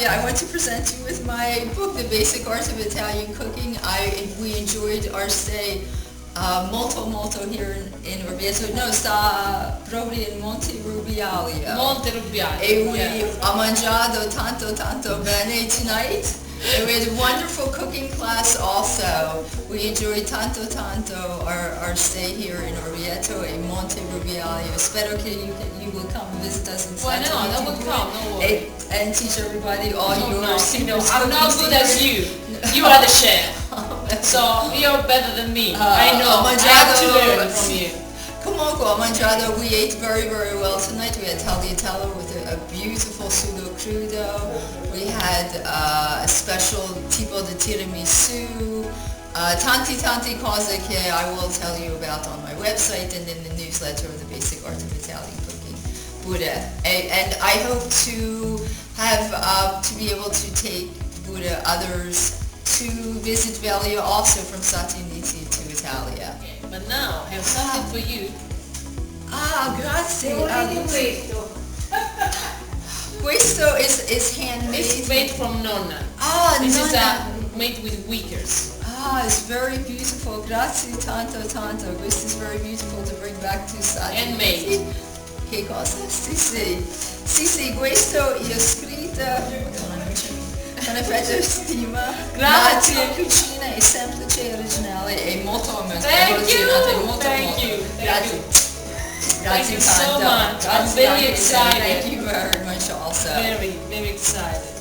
Italia. I want to present you with my book, The Basic Art of Italian Cooking. We enjoyed our stay molto here in Orvieto. No, sta proprio in Monte Rubialia. Monte Rubialia. E we ha mangiato tanto bene tonight. And we had a wonderful cooking class also. We enjoyed tanto our stay here in Orvieto in Monte Rubialia. Spero che you will come visit us in Well, no, I will come, no worry. And teach everybody all your secrets. I'm not good as you. You are the chef. So you're better than me. I know. I have to learn from you. Comunque, ho mangiato, we ate very well tonight. We had tagliatelle with a beautiful sugo crudo. We had a special tipo di tiramisu. Tanti cose che I will tell you about on my website and in the newsletter of The Basic Art of Italian Cooking. Buddha. And I hope to have, to be able to take Buddha others to visit Velia also from Stati Uniti to Italia. But now, I have something for you. Grazie. Questo is handmade. It's made from nonna. This is made with wickers. It's very beautiful. Grazie tanto. Questo is very beautiful to bring back to Stati Uniti. Handmade. Che cosa? Sì, questo io ho scritto con effetto stima. Grazie. Cucina è semplice e originale e molto Thank you. Grazie tanto. so much. I'm very excited. Thank you very much also. Very excited.